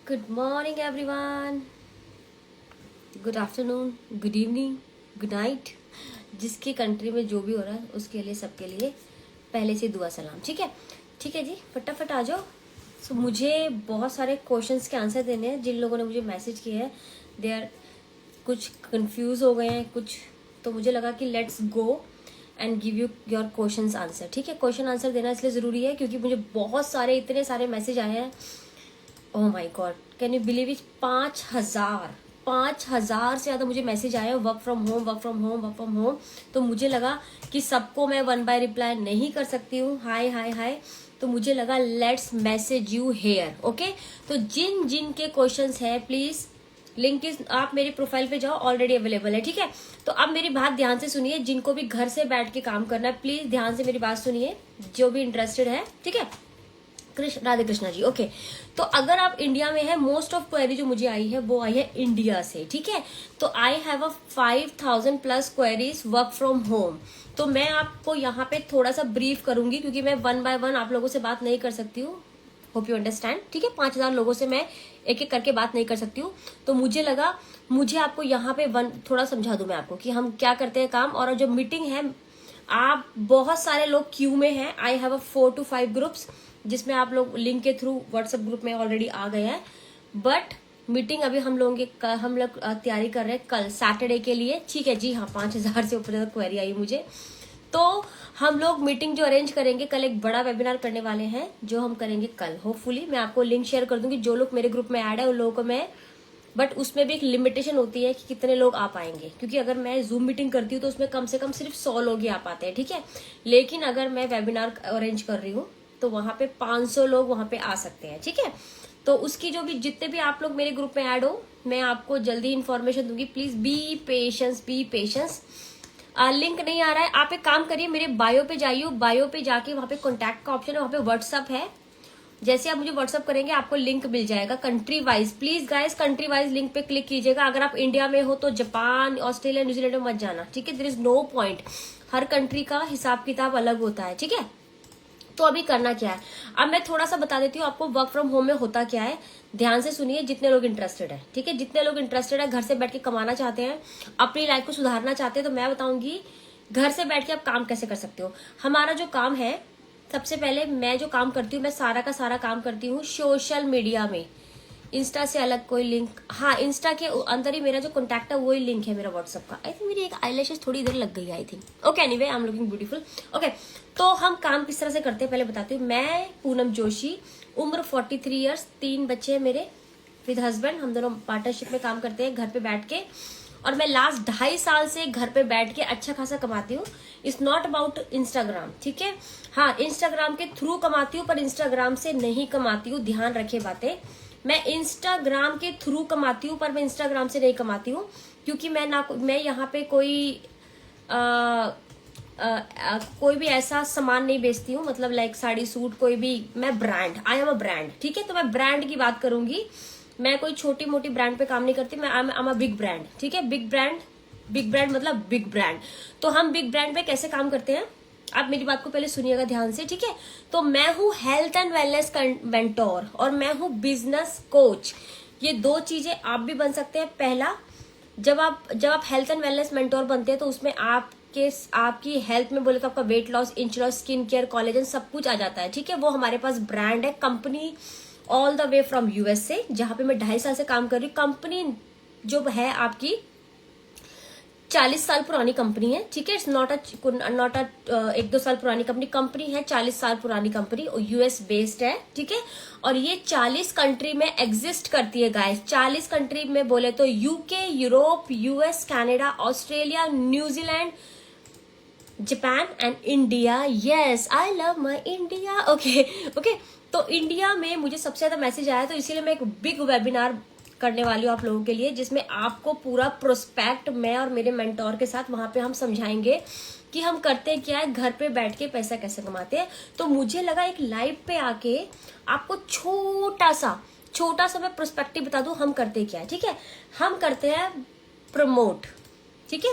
Good morning everyone, good afternoon, good evening, good night. जिसकी country में जो भी हो रहा है उसके लिए, सबके लिए पहले से दुआ सलाम। ठीक है, ठीक है जी, फटाफट आ जाओ। सो मुझे बहुत सारे क्वेश्चंस के आंसर देने हैं। जिन लोगों ने मुझे मैसेज किए हैं दे आर कुछ कंफ्यूज हो गए हैं कुछ, तो मुझे लगा कि let's go and give you your questions answer. ठीक है, क्वेश्चन आंसर देना इसलिए ज़रूरी है क्योंकि मुझे बहुत सारे, इतने सारे मैसेज आए हैं। Oh my God, can you believe it, 5,000 से ज़्यादा मुझे मैसेज आए work from home, work from home, work from home. तो मुझे लगा कि सबको मैं वन बाय रिप्लाई नहीं कर सकती हूँ, हाय हाय हाय। तो मुझे लगा let's message you here. Okay, तो जिन जिन के क्वेश्चंस है प्लीज लिंक इज, आप मेरी प्रोफाइल पे जाओ, ऑलरेडी अवेलेबल है। ठीक है, तो अब मेरी बात ध्यान से सुनिए। जिनको भी घर से बैठ के काम करना है प्लीज ध्यान से मेरी बात सुनिए, जो भी इंटरेस्टेड है। ठीक है, राधे कृष्णा जी। ओके, तो अगर आप इंडिया में है, मोस्ट ऑफ क्वेरी जो मुझे आई है वो आई है इंडिया से। ठीक है, तो I have a 5,000 plus queries work from home. तो मैं आपको यहाँ पे थोड़ा सा ब्रीफ करूंगी क्योंकि मैं वन बाय वन आप लोगों से बात नहीं कर सकती हूँ। Hope you understand. ठीक है, 5,000 लोगों से मैं एक एक करके बात नहीं कर सकती हूँ। तो मुझे लगा मुझे आपको यहाँ पे थोड़ा समझा दूं मैं आपको कि हम क्या करते हैं काम। और जो मीटिंग है, आप बहुत सारे लोग क्यू में हैं। I have a 4 to 5 groups जिसमें आप लोग लिंक के थ्रू व्हाट्सएप ग्रुप में ऑलरेडी आ गए हैं। बट मीटिंग अभी हम लोग तैयारी कर रहे हैं कल सैटरडे के लिए। ठीक है जी, हाँ, 5,000 से ऊपर ज्यादा क्वेरी आई मुझे। तो हम लोग मीटिंग जो अरेंज करेंगे कल, एक बड़ा वेबिनार करने वाले हैं जो हम करेंगे कल। होपफुली मैं आपको लिंक शेयर कर दूंगी। जो लोग मेरे ग्रुप में ऐड है उन लोगों को मैं, बट उसमें भी एक लिमिटेशन होती है कि कितने लोग आ पाएंगे, क्योंकि अगर मैं जूम मीटिंग करती हूँ तो उसमें कम से कम सिर्फ 100 लोग ही आ पाते हैं। ठीक है, लेकिन अगर मैं वेबिनार अरेंज कर रही हूँ तो वहां पे 500 लोग वहां पे आ सकते हैं। ठीक है, तो उसकी जो भी, जितने भी आप लोग मेरे ग्रुप में ऐड हो, मैं आपको जल्दी इन्फॉर्मेशन दूंगी। Please be patience, B patience. Link नहीं आ रहा है, आप एक काम करिए, मेरे बायो पे जाइए, बायो पे जाके वहां पे कॉन्टैक्ट का ऑप्शन है, वहां पे व्हाट्सअप है। जैसे आप मुझे व्हाट्सअप करेंगे आपको लिंक मिल जाएगा country wise. Please guys country wise link पे क्लिक कीजिएगा। अगर आप इंडिया में हो तो जापान, ऑस्ट्रेलिया, न्यूजीलैंड में मत जाना। ठीक है, देयर इज नो पॉइंट। हर कंट्री का हिसाब किताब अलग होता है। ठीक है, तो अभी करना क्या है, अब मैं थोड़ा सा बता देती हूँ आपको वर्क फ्रॉम होम में होता क्या है। ध्यान से सुनिए जितने लोग इंटरेस्टेड है। ठीक है, जितने लोग इंटरेस्टेड है, घर से बैठ के कमाना चाहते हैं, अपनी लाइफ को सुधारना चाहते हैं, तो मैं बताऊंगी घर से बैठ के आप काम कैसे कर सकते हो। हमारा जो काम है, सबसे पहले मैं जो काम करती हूँ, मैं सारा का सारा काम करती हूँ सोशल मीडिया में। इंस्टा से अलग कोई लिंक, हाँ, इंस्टा के अंदर ही मेरा जो कॉन्टैक्ट है वही लिंक है मेरा व्हाट्सएप का। आई थिंक मेरी एक आईलैशेस थोड़ी इधर लग गई, I think. Okay, anyway I am looking beautiful. Okay, तो हम काम किस तरह से करते हैं पहले बताती हूँ। मैं पूनम जोशी, उम्र 43 ईयर्स, 3 बच्चे हैं मेरे विद हस्बैंड। हम दोनों पार्टनरशिप में काम करते हैं घर पे बैठ के। और मैं लास्ट 2.5 साल से घर पे बैठ के अच्छा खासा कमाती हूँ। It's not about Instagram. ठीक है, हाँ, इंस्टाग्राम के थ्रू कमाती हूँ पर इंस्टाग्राम से नहीं कमाती हूँ, ध्यान रखे बातें। मैं इंस्टाग्राम के थ्रू कमाती हूँ पर मैं इंस्टाग्राम से नहीं कमाती हूँ, क्योंकि मैं यहाँ पे कोई भी ऐसा सामान नहीं बेचती हूँ, मतलब लाइक साड़ी सूट, कोई भी। मैं brand, I am a brand. ठीक है, तो मैं ब्रांड की बात करूंगी। मैं कोई छोटी मोटी ब्रांड पे काम नहीं करती, मैं आई एम अ बिग ब्रांड। ठीक है, बिग ब्रांड मतलब बिग ब्रांड। तो हम बिग ब्रांड पे कैसे काम करते हैं, आप मेरी बात को पहले सुनिएगा ध्यान से। ठीक है, तो मैं हूँ हेल्थ एंड वेलनेस मेंटोर और मैं हूँ बिजनेस कोच। ये 2 चीजें आप भी बन सकते हैं। पहला, जब आप हेल्थ एंड वेलनेस मेंटोर बनते हैं तो उसमें आपकी हेल्थ में बोले तो आपका weight loss, inch loss, skin care, collagen सब कुछ आ जाता है। ठीक है, वो हमारे पास ब्रांड है, company all the way from US से, जहां पे मैं 2.5 साल से काम कर रही हूँ। कंपनी जो है आपकी 40 साल पुरानी कंपनी है। ठीक है, इट्स नॉट अ 1-2 साल पुरानी कंपनी है, 40 साल पुरानी कंपनी, यूएस बेस्ड है। ठीक है, और ये 40 कंट्री में एग्जिस्ट करती है गाइस। 40 कंट्री में बोले तो UK, Europe, US, Canada, Australia, New Zealand, Japan and India. Yes, I love my India. Okay, तो इंडिया में मुझे सबसे ज्यादा मैसेज आया, तो इसीलिए मैं एक बिग वेबिनार करने वाली हूँ आप लोगों के लिए, जिसमें आपको पूरा प्रोस्पेक्ट मैं और मेरे मेंटोर के साथ वहां पे हम समझाएंगे कि हम करते क्या है, घर पे बैठ के पैसा कैसे कमाते हैं। तो मुझे लगा एक लाइव पे आके आपको छोटा सा मैं प्रोस्पेक्टिव बता दूं हम करते क्या है। ठीक है, हम करते हैं प्रमोट। ठीक है,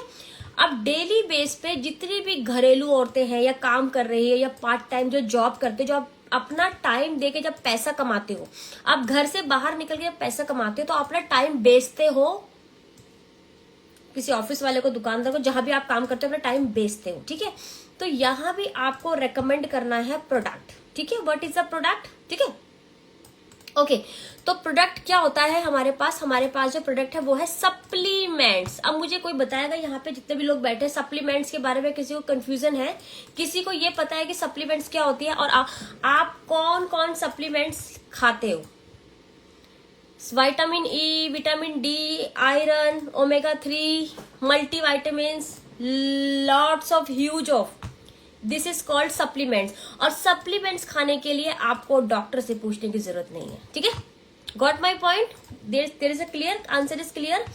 अब डेली बेस पे जितनी भी घरेलू औरतें हैं या काम कर रही है या पार्ट टाइम जो जॉब करते, जो अपना टाइम देके जब पैसा कमाते हो, आप घर से बाहर निकल के जब पैसा कमाते हो तो अपना टाइम बेचते हो, किसी ऑफिस वाले को, दुकानदार को, जहां भी आप काम करते हो अपना टाइम बेचते हो, ठीक है। तो यहां भी आपको रेकमेंड करना है प्रोडक्ट, ठीक है। व्हाट इज द प्रोडक्ट, ठीक है, ओके। तो प्रोडक्ट क्या होता है हमारे पास जो प्रोडक्ट है वो है सप्लीमेंट्स। अब मुझे कोई बताएगा, यहाँ पे जितने भी लोग बैठे, सप्लीमेंट्स के बारे में किसी को कंफ्यूजन है, किसी को ये पता है कि सप्लीमेंट्स क्या होती है, और आप कौन कौन सप्लीमेंट्स खाते हो? Vitamin E, vitamin D, iron, omega 3, multivitamin, lots of huge of, this is called supplements. और सप्लीमेंट्स खाने के लिए आपको डॉक्टर से पूछने की जरूरत नहीं है, ठीक है। Got my point? There is a clear answer, is clear.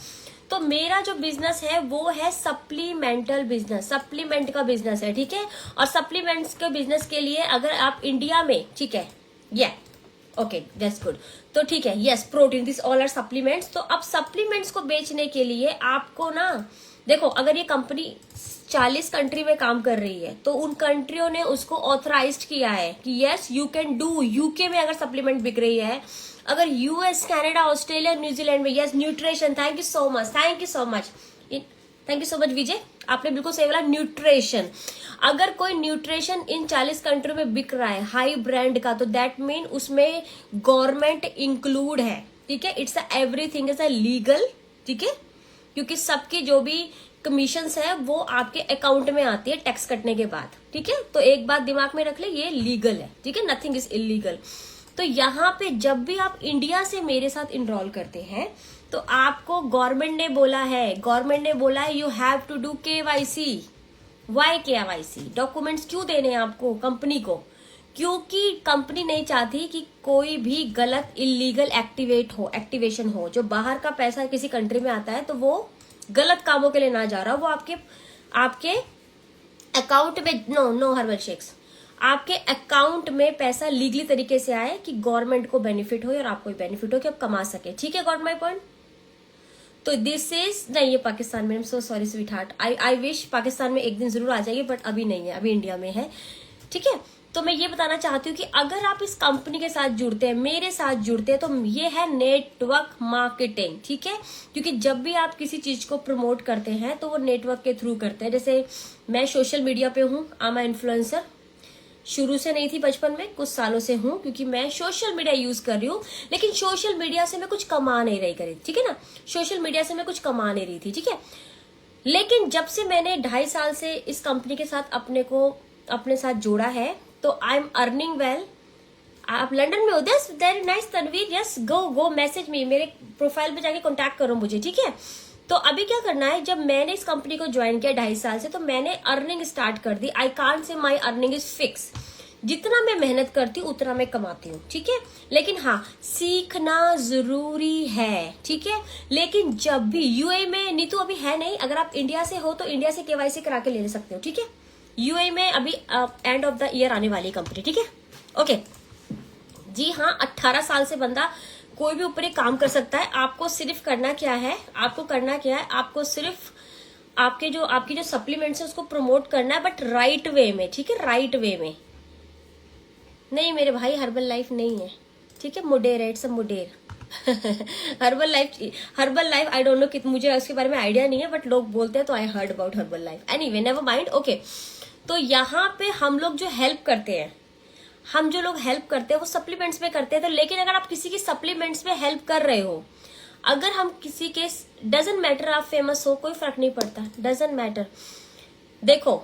तो मेरा जो बिजनेस है वो है सप्लीमेंटल बिजनेस, सप्लीमेंट का बिजनेस है, ठीक है। और सप्लीमेंट्स के बिजनेस के लिए अगर आप इंडिया में, ठीक है, या ओके दैट्स गुड, तो ठीक है, yes, protein, this all are supplements. तो अब सप्लीमेंट्स को बेचने के लिए आपको ना, देखो, अगर ये कंपनी 40 कंट्री में काम कर रही है तो उन कंट्रियों ने उसको ऑथराइज्ड किया है कि yes you can do. UK में अगर सप्लीमेंट बिक रही है, अगर यूएस, कनाडा, ऑस्ट्रेलिया, न्यूजीलैंड में, yes, nutrition, thank you so much, thank you so much, thank you so much Vijay, आपने बिल्कुल सही बोला, न्यूट्रिशन। अगर कोई न्यूट्रिशन इन 40 कंट्री में बिक रहा है हाई ब्रांड का, तो दैट मीन उसमें गवर्नमेंट इंक्लूड है, ठीक है। It's everything is a legal, ठीक है, क्योंकि सबकी जो भी कमीशंस है वो आपके अकाउंट में आती है टैक्स कटने के बाद, ठीक है। तो एक बात दिमाग में रख ले, ये लीगल है, ठीक है, नथिंग इज इलीगल। तो यहाँ पे जब भी आप इंडिया से मेरे साथ इनरोल करते हैं तो आपको गवर्नमेंट ने बोला है you have to do KYC। Why KYC? Documents क्यों देने हैं आपको कंपनी को? क्योंकि कंपनी नहीं चाहती कि कोई भी गलत इलीगल एक्टिवेशन हो। जो बाहर का पैसा किसी कंट्री में आता है तो वो गलत कामों के लिए ना जा रहा, वो आपके अकाउंट में, नो हर्बल शेक्स, आपके अकाउंट में पैसा लीगली तरीके से आए कि गवर्नमेंट को बेनिफिट हो और आपको बेनिफिट हो कि आप कमा सके, ठीक है। Got my point? तो दिस इज नहीं, ये पाकिस्तान में, so sorry sweet heart, I wish Pakistan में एक दिन जरूर आ जाएगी, बट अभी नहीं है, अभी इंडिया में है, ठीक है। तो मैं ये बताना चाहती हूँ कि अगर आप इस कंपनी के साथ जुड़ते हैं, मेरे साथ जुड़ते हैं, तो ये है नेटवर्क मार्केटिंग, ठीक है। क्योंकि जब भी आप किसी चीज को प्रमोट करते हैं तो वो नेटवर्क के थ्रू करते हैं। जैसे मैं सोशल मीडिया पे हूँ, आई एम इन्फ्लुएंसर, शुरू से नहीं थी, बचपन में, कुछ सालों से हूँ, क्योंकि मैं सोशल मीडिया यूज कर रही हूँ, लेकिन सोशल मीडिया से मैं कुछ कमा नहीं रही करी, ठीक है ना, सोशल मीडिया से मैं कुछ कमा नहीं रही थी, ठीक है। लेकिन जब से मैंने 2.5 साल से इस कंपनी के साथ अपने साथ जोड़ा है, तो आई एम अर्निंग वेल। आप लंदन में हो? This very nice Tanveer, yes, go message me, मेरे प्रोफाइल पे जाके कांटेक्ट करो मुझे, ठीक है। तो अभी क्या करना है, जब मैंने इस कंपनी को ज्वाइन किया 2.5 साल से, तो मैंने अर्निंग स्टार्ट कर दी। I can't say my earning is fix, जितना मैं मेहनत करती हूँ उतना मैं कमाती हूँ, ठीक है। लेकिन हाँ, सीखना जरूरी है, ठीक है। लेकिन जब भी यूएई में, नीतू अभी है नहीं, अगर आप इंडिया से हो तो इंडिया से KYC करा के ले सकते हो, ठीक है। यूएई में अभी एंड ऑफ द ईयर आने वाली कंपनी, ठीक है, ओके जी हाँ। 18 साल से बंदा कोई भी ऊपर काम कर सकता है। आपको सिर्फ करना क्या है, आपको सिर्फ आपकी जो सप्लीमेंट्स है उसको प्रमोट करना है, बट राइट वे में, ठीक है, राइट वे में। नहीं मेरे भाई, हर्बल लाइफ नहीं है, ठीक है, मुडेर है, it's a murder. Herbalife I don't know, कि मुझे उसके बारे में आइडिया नहीं है, बट लोग बोलते हैं तो I heard about herbal life. Anyway, never mind, okay. तो यहाँ पे हम लोग जो हेल्प करते हैं, वो सप्लीमेंट्स में करते हैं। तो लेकिन अगर आप किसी की सप्लीमेंट्स में हेल्प कर रहे हो, अगर हम किसी के, डजंट मैटर आप फेमस हो, कोई फर्क नहीं पड़ता, डजंट मैटर। देखो,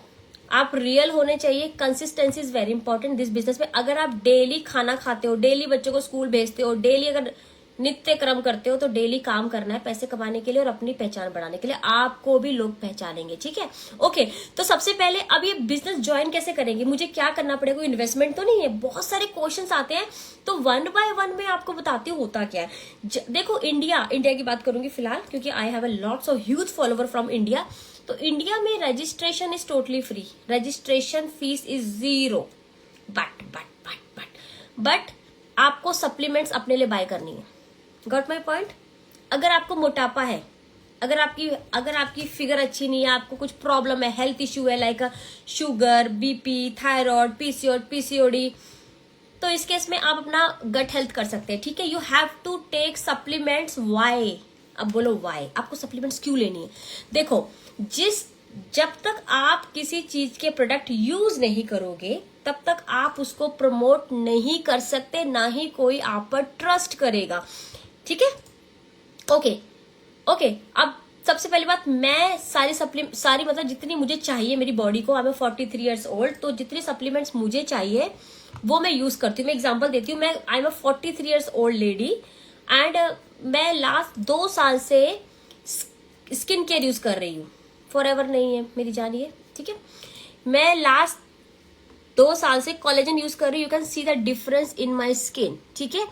आप रियल होने चाहिए, consistency is very important this business में। अगर आप डेली खाना खाते हो, डेली बच्चों को स्कूल भेजते हो, डेली अगर नित्य क्रम करते हो, तो डेली काम करना है पैसे कमाने के लिए और अपनी पहचान बढ़ाने के लिए, आपको भी लोग पहचानेंगे, ठीक है, ओके। तो सबसे पहले अब ये बिजनेस ज्वाइन कैसे करेंगे, मुझे क्या करना पड़ेगा, कोई इन्वेस्टमेंट तो नहीं है। बहुत सारे क्वेश्चंस आते हैं, तो 1 बाय 1 में आपको बताती हूँ होता क्या है। देखो, इंडिया की बात करूंगी फिलहाल, क्योंकि I have a lots of huge follower from India. तो इंडिया में registration is totally free, registration fees is 0, but आपको सप्लीमेंट्स अपने लिए बाय करनी है। Got my point? अगर आपको मोटापा है, अगर आपकी फिगर अच्छी नहीं है, आपको कुछ प्रॉब्लम है, हेल्थ इश्यू है, like sugar, BP, thyroid, PCOD, तो इस केस में आप अपना गट हेल्थ कर सकते हैं, ठीक है। You have to take supplements. Why? अब बोलो वाई, आपको सप्लीमेंट्स क्यों लेनी है? देखो, जब तक आप किसी चीज के प्रोडक्ट यूज नहीं करोगे तब तक आप उसको प्रमोट नहीं कर सकते, ना ही कोई आप पर ट्रस्ट करेगा, ठीक है। ओके। अब सबसे पहली बात, मैं सारी मतलब जितनी मुझे चाहिए मेरी बॉडी को, आई एम 43 ईयर्स ओल्ड, तो जितनी सप्लीमेंट्स मुझे चाहिए वो मैं यूज करती हूँ। मैं एग्जांपल देती हूँ, मैं I am 43 years old lady and मैं लास्ट 2 साल से स्किन केयर यूज कर रही हूँ। फॉरएवर नहीं है मेरी जान ये, ठीक है। मैं लास्ट 2 साल से कोलेजन यूज कर रही हूँ। You can see the difference in my skin, ठीक है।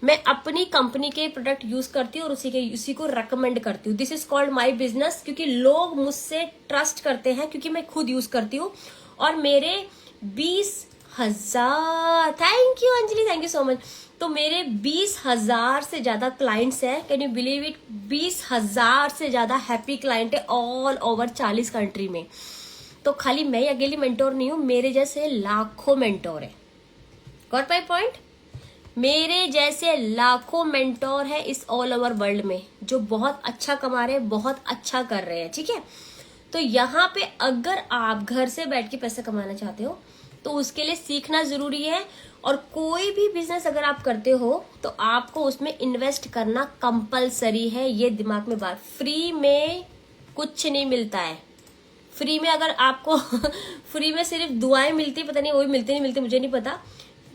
मैं अपनी कंपनी के प्रोडक्ट यूज करती हूँ और उसी को रेकमेंड करती हूँ। This is called my business, क्योंकि लोग मुझसे ट्रस्ट करते हैं क्योंकि मैं खुद यूज करती हूँ। और मेरे 20,000, thank you Anjali, thank you so much. तो मेरे 20,000 से ज्यादा क्लाइंट्स हैं, कैन यू बिलीव इट? 20,000 से ज्यादा हैप्पी क्लाइंट है ऑल ओवर 40 कंट्री में। तो खाली मैं अकेली मेंटोर नहीं हूं, मेरे जैसे लाखों मेंटोर है। Got my point? मेरे जैसे लाखों मेंटोर है इस ऑल ओवर वर्ल्ड में जो बहुत अच्छा कमा रहे हैं, बहुत अच्छा कर रहे हैं, ठीक है। तो यहाँ पे अगर आप घर से बैठ के पैसे कमाना चाहते हो तो उसके लिए सीखना जरूरी है। और कोई भी बिजनेस अगर आप करते हो तो आपको उसमें इन्वेस्ट करना कंपलसरी है, ये दिमाग में बात। फ्री में कुछ नहीं मिलता है। फ्री में अगर आपको फ्री में सिर्फ दुआएं मिलती, पता नहीं वो भी मिलती नहीं मिलती मुझे नहीं पता,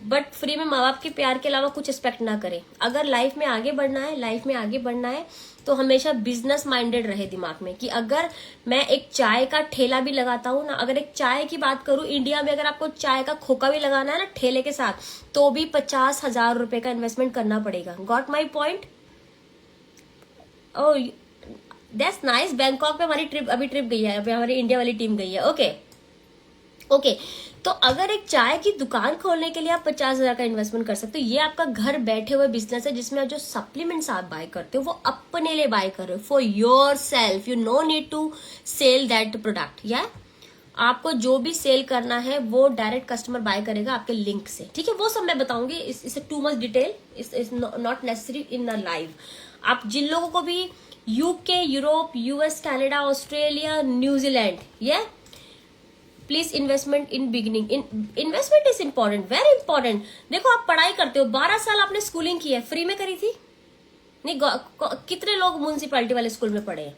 बट फ्री में माँ बाप के प्यार के अलावा कुछ एक्सपेक्ट ना करें। अगर लाइफ में आगे बढ़ना है तो हमेशा बिजनेस माइंडेड रहे दिमाग में कि अगर मैं एक चाय का ठेला भी लगाता हूँ ना, अगर एक चाय की बात करूँ इंडिया में, अगर आपको चाय का खोखा भी लगाना है ना ठेले के साथ, तो भी 50,000 रुपए का इन्वेस्टमेंट करना पड़ेगा। Got my point? Oh that's nice. Bangkok में हमारी ट्रिप गई है, अभी हमारी इंडिया वाली टीम गई है। ओके। तो अगर एक चाय की दुकान खोलने के लिए आप 50,000 का इन्वेस्टमेंट कर सकते हो। ये आपका घर बैठे हुए बिजनेस है जिसमें जो सप्लीमेंट्स आप बाय करते हो वो अपने लिए बाय कर रहे हो, for yourself. You no need to sell that product. या आपको जो भी सेल करना है वो डायरेक्ट कस्टमर बाय करेगा आपके लिंक से, ठीक है। वो सब मैं बताऊंगी, इस too much detail is not necessary in the live. आप जिन लोगों को भी UK, Europe, US, Canada, Australia, New Zealand, ये please investment in beginning. Investment is important, very important. देखो आप पढ़ाई करते हो, 12 साल आपने स्कूलिंग की है, फ्री में करी थी नहीं? कितने लोग म्यूनिसिपैलिटी वाले स्कूल में पढ़े हैं?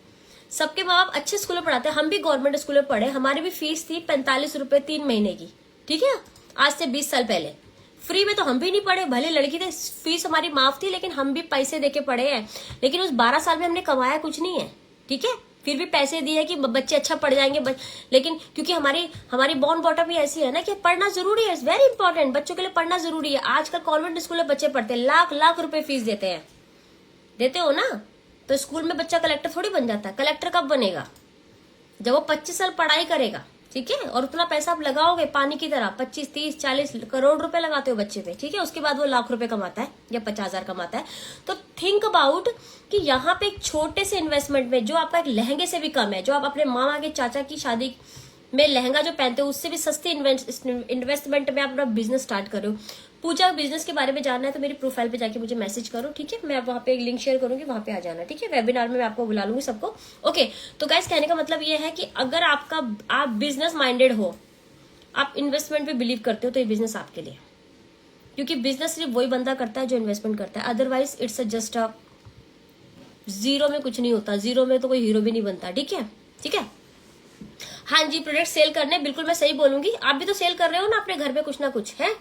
सबके माँ बाप अच्छे स्कूल में पढ़ाते हैं। हम भी गवर्नमेंट स्कूल में पढ़े, हमारी भी फीस थी 45 रुपए 3 महीने की, ठीक है। आज से 20 साल पहले फ्री में तो हम भी नहीं पढ़े, भले लड़की थे, फीस हमारी माफ थी, लेकिन हम भी पैसे देके पढ़े हैं। लेकिन उस 12 साल में हमने कमाया कुछ नहीं है, ठीक है। फिर भी पैसे दिए कि बच्चे अच्छा पढ़ जाएंगे, लेकिन क्योंकि हमारी बॉर्न बॉटम ही ऐसी है ना कि पढ़ना जरूरी है, वेरी इंपॉर्टेंट। बच्चों के लिए पढ़ना जरूरी है। आजकल कॉन्वेंट स्कूल में बच्चे पढ़ते हैं, लाख रुपए फीस देते हो ना। तो स्कूल में बच्चा कलेक्टर थोड़ी बन जाता है। कलेक्टर कब बनेगा? जब वो 25 साल पढ़ाई करेगा, ठीक है। और उतना पैसा आप लगाओगे पानी की तरह, 25, 30, 40 करोड़ रुपए लगाते हो बच्चे पे, ठीक है। उसके बाद वो लाख रुपए कमाता है या 50,000 कमाता है। तो थिंक अबाउट कि यहाँ पे एक छोटे से इन्वेस्टमेंट में, जो आपका एक लहंगे से भी कम है, जो आप अपने मामा के चाचा की शादी में लहंगा जो पहनते हो उससे भी सस्ती इन्वेस्टमेंट में आप अपना बिजनेस स्टार्ट करो। पूजा बिजनेस के बारे में जानना है तो मेरी प्रोफाइल पे जाके मुझे मैसेज करो, ठीक है। मैं वहां पे एक लिंक शेयर करूंगी, वहां पे आ जाना, ठीक है। वेबिनार में मैं आपको बुला लूंगी सबको। ओके, तो गाइस कहने का मतलब ये है कि अगर आप बिजनेस माइंडेड हो, आप इन्वेस्टमेंट पे बिलीव करते हो, तो ये बिजनेस आपके लिए। क्योंकि बिजनेस सिर्फ वही बंदा करता है जो इन्वेस्टमेंट करता है, otherwise it's just a zero में कुछ नहीं होता। जीरो में तो कोई हीरो भी नहीं बनता, ठीक है। हाँ जी, प्रोडक्ट सेल करने, बिल्कुल मैं सही बोलूंगी। आप भी तो सेल कर रहे हो ना अपने घर पे कुछ ना कुछ, है।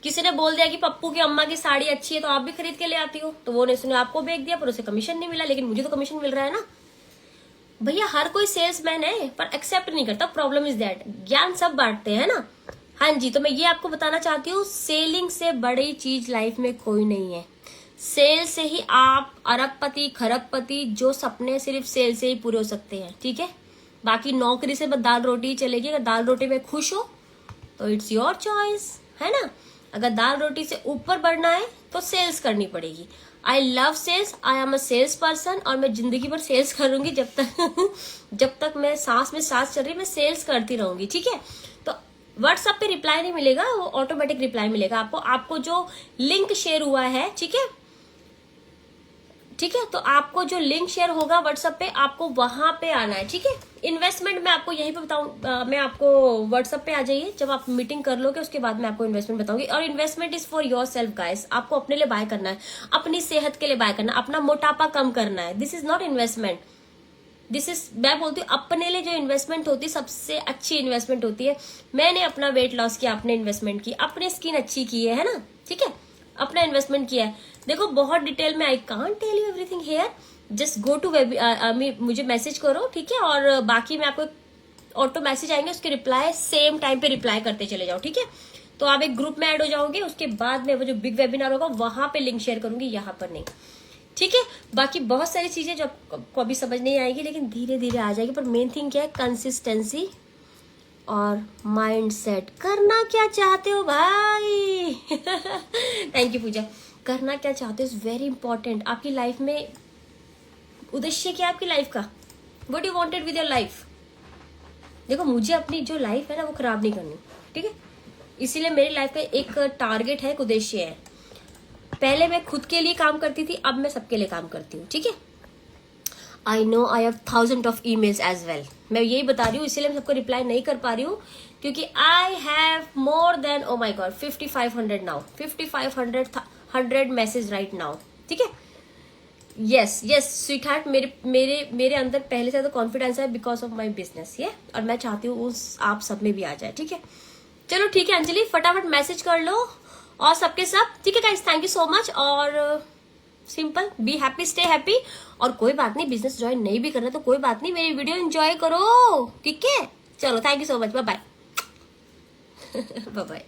किसी ने बोल दिया कि पप्पू की अम्मा की साड़ी अच्छी है तो आप भी खरीद के ले आती हो, तो वो ने सुने आपको बेच दिया, पर उसे कमीशन नहीं मिला, लेकिन मुझे तो कमीशन मिल रहा है ना। भैया हर कोई सेल्समैन है पर एक्सेप्ट नहीं करता, प्रॉब्लम इज दैट। ज्ञान सब बांटते हैं ना। हाँ जी, तो मैं ये आपको बताना चाहती हूँ, सेलिंग से बड़ी चीज लाइफ में कोई नहीं है। सेल से ही आप अरबपति, खरबपति, जो सपने सिर्फ सेल से ही पूरे हो सकते हैं, ठीक है। बाकी नौकरी से बस दाल रोटी चलेगी। अगर दाल रोटी में खुश हो तो इट्स योर चॉइस, है ना। अगर दाल रोटी से ऊपर बढ़ना है तो सेल्स करनी पड़ेगी। I love sales, I am a sales person, और मैं जिंदगी भर सेल्स करूंगी। जब तक मैं सांस में सांस चल रही, मैं सेल्स करती रहूंगी, ठीक है। तो व्हाट्सएप पे रिप्लाई नहीं मिलेगा, वो ऑटोमेटिक रिप्लाई मिलेगा आपको। आपको जो लिंक शेयर हुआ है, ठीक है, ठीक है, तो आपको जो लिंक शेयर होगा व्हाट्सएप पे, आपको वहां पे आना है, ठीक है। इन्वेस्टमेंट मैं आपको यहीं पे बताऊं, मैं आपको व्हाट्सएप पे आ जाइए, जब आप मीटिंग कर लोगे उसके बाद मैं आपको इन्वेस्टमेंट बताऊंगी। और investment is for your self guys, आपको अपने लिए बाय करना है, अपनी सेहत के लिए बाय करना है, अपना मोटापा कम करना है। This is not investment, this is, मैं बोलती हूँ अपने लिए जो इन्वेस्टमेंट होती है सबसे अच्छी इन्वेस्टमेंट होती है। मैंने अपना वेट लॉस किया, अपने इन्वेस्टमेंट की, अपनी स्किन अच्छी की है ना, ठीक है, अपना इन्वेस्टमेंट किया है। देखो बहुत डिटेल में, I can't tell you everything here, just go to मुझे मैसेज करो, ठीक है, और बाकी मैं आपको ऑटो मैसेज आएंगे, उसके रिप्लाई सेम टाइम पे रिप्लाई करते चले जाओ, ठीक है। तो आप एक ग्रुप में ऐड हो जाओगे, उसके बाद में वो जो बिग वेबिनार होगा वहां पे लिंक शेयर करूंगी, यहाँ पर नहीं, ठीक है। बाकी बहुत सारी चीजें जो आपको अभी समझ नहीं आएगी, लेकिन धीरे धीरे आ जाएगी। पर मेन थिंग क्या है, कंसिस्टेंसी और माइंड सेट। करना क्या चाहते हो भाई थैंक यू पूजा। करना क्या चाहते हो इज वेरी इंपॉर्टेंट। आपकी लाइफ में उद्देश्य क्या है आपकी लाइफ का, what you wanted with your life. देखो मुझे अपनी जो लाइफ है ना वो खराब नहीं करनी, ठीक है, इसीलिए मेरी लाइफ का एक टारगेट है, एक उद्देश्य है। पहले मैं खुद के लिए काम करती थी, अब मैं सबके लिए काम करती हूँ, ठीक है। I know I have 1000 of emails as well, मैं यही बता रही हूँ, इसीलिए मैं सबको रिप्लाई नहीं कर पा रही हूँ, क्योंकि I have more than, oh my god, 5500 now, 5500 message right now, ठीक है। यस यस स्वीट हार्ट, मेरे अंदर पहले से तो कॉन्फिडेंस है बिकॉज ऑफ माई बिजनेस, ये, और मैं चाहती हूँ आप सब में भी आ जाए, ठीक है। चलो ठीक है अंजलि, फटाफट मैसेज कर लो और सबके सब, ठीक है guys, thank you so much. और simple, be happy, stay happy. और कोई बात नहीं, बिजनेस ज्वाइन नहीं भी करना तो कोई बात नहीं, मेरी वीडियो एंजॉय करो, ठीक है। चलो thank you so much, bye bye bye bye.